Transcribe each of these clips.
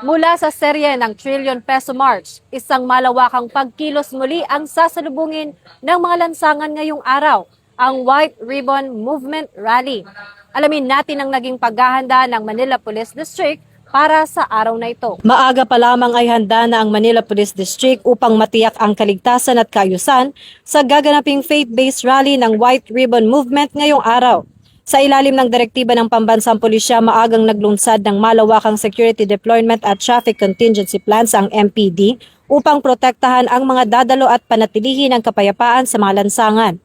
Mula sa serye ng Trillion Peso March, isang malawakang pagkilos muli ang sasalubungin ng mga lansangan ngayong araw, ang White Ribbon Movement Rally. Alamin natin ang naging paghahanda ng Manila Police District para sa araw na ito. Maaga pa lamang ay handa na ang Manila Police District upang matiyak ang kaligtasan at kaayusan sa gaganaping faith-based rally ng White Ribbon Movement ngayong araw. Sa ilalim ng direktiba ng Pambansang Pulisya, maagang naglunsad ng malawakang security deployment at traffic contingency plans ang MPD upang protektahan ang mga dadalo at panatilihin ang kapayapaan sa mga lansangan.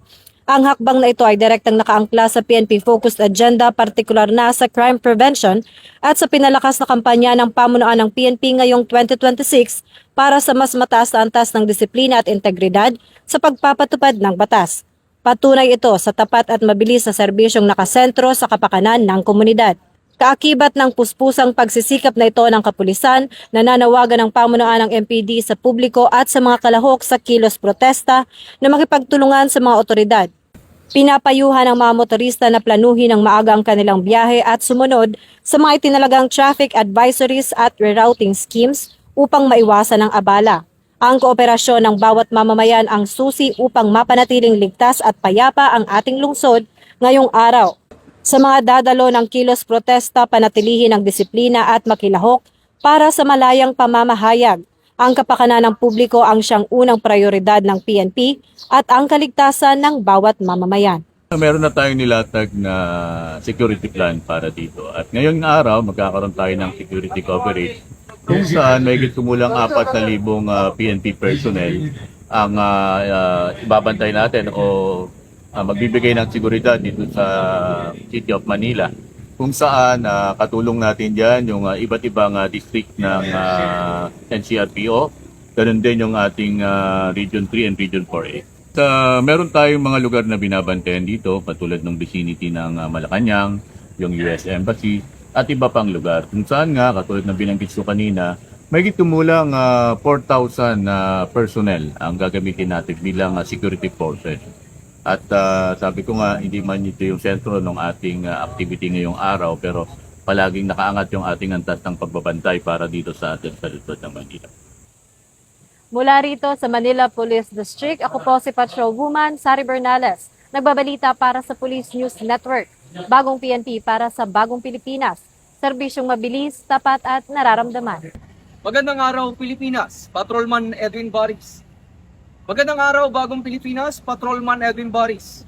Ang hakbang na ito ay direktang nakaangkla sa PNP-focused agenda, partikular na sa crime prevention at sa pinalakas na kampanya ng pamunuan ng PNP ngayong 2026 para sa mas mataas na antas ng disiplina at integridad sa pagpapatupad ng batas. Patunay ito sa tapat at mabilis na serbisyong nakasentro sa kapakanan ng komunidad. Kaakibat ng puspusang pagsisikap na ito ng kapulisan, nananawagan ng pamunuan ng MPD sa publiko at sa mga kalahok sa kilos protesta na makipagtulungan sa mga otoridad. Pinapayuhan ang mga motorista na planuhin ng maaga ang kanilang biyahe at sumunod sa mga itinalagang traffic advisories at rerouting schemes upang maiwasan ang abala. Ang kooperasyon ng bawat mamamayan ang susi upang mapanatiling ligtas at payapa ang ating lungsod ngayong araw. Sa mga dadalo ng kilos protesta, panatilihin ang disiplina at makilahok para sa malayang pamamahayag. Ang kapakanan ng publiko ang siyang unang prioridad ng PNP at ang kaligtasan ng bawat mamamayan. Meron na tayong nilatag na security plan para dito. At ngayong araw, magkakaroon tayo ng security coverage kung saan may kumulang 4,000 PNP personnel ang ibabantay natin o magbibigay ng seguridad dito sa City of Manila. Kung saan katulong natin dyan yung iba't ibang district ng NCRPO, ganun din yung ating Region 3 and Region 4A. Meron tayong mga lugar na binabantayan dito, patulad ng vicinity ng Malacanang, yung US Embassy, at iba pang lugar. Kung saan nga, katulad ng binanggit ko kanina, may kumulang 4,000 personnel ang gagamitin natin bilang security forces. At sabi ko nga, hindi man ito yung sentro ng ating activity ngayong araw, pero palaging nakaangat yung ating antas ng pagbabantay para dito sa atin sa lungsod ng Manila. Mula rito sa Manila Police District, ako po si Patrolwoman Sari Bernales, nagbabalita para sa Police News Network. Bagong PNP para sa bagong Pilipinas. Serbisyong mabilis, tapat at nararamdaman. Magandang araw Pilipinas, Patrolman Edwin Baris. Magandang araw Bagong Pilipinas, Patrolman Edwin Baris.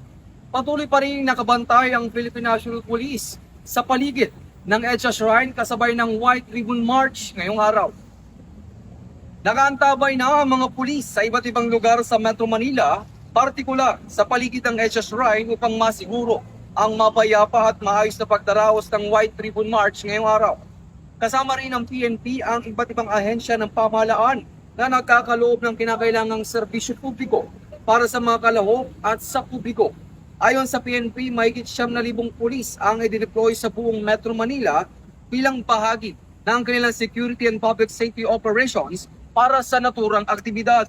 Patuloy pa rin nakabantay ang Philippine National Police sa paligid ng EDSA Shrine kasabay ng White Ribbon March ngayong araw. Nakaantabay na ang mga pulis sa iba't ibang lugar sa Metro Manila, partikular sa paligid ng EDSA Shrine upang masiguro ang mapayapa at maayos na pagdaraos ng White Ribbon March ngayong araw. Kasama rin ng PNP ang iba't ibang ahensya ng pamahalaan na nagkakaloob ng kinakailangang serbisyo publiko para sa mga kalahok at sa publiko. Ayon sa PNP, mahigit 9,000 pulis ang i-deploy sa buong Metro Manila bilang bahagi ng kanilang security and public safety operations para sa naturang aktibidad.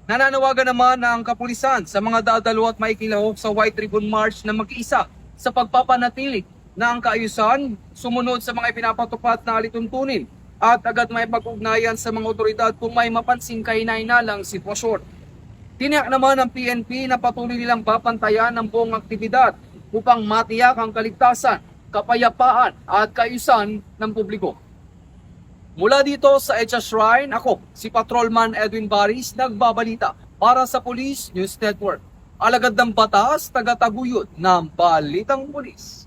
Nananawagan naman ang kapulisan sa mga dadalo at maikilahok sa White Ribbon March na mag-iisa sa pagpapanatili ng kaayusan, sumunod sa mga ipinapatupad na alituntunin at agad may pag-ugnayan sa mga otoridad kung may mapansing kahinahinalang sitwasyon. Tiniyak naman ng PNP na patuloy nilang babantayan ang buong aktibidad upang matiyak ang kaligtasan, kapayapaan at kaayusan ng publiko. Mula dito sa EDSA Shrine, ako si Patrolman Edwin Baris, nagbabalita para sa Police News Network. Alagad ng batas, tagataguyod ng Balitang Pulis.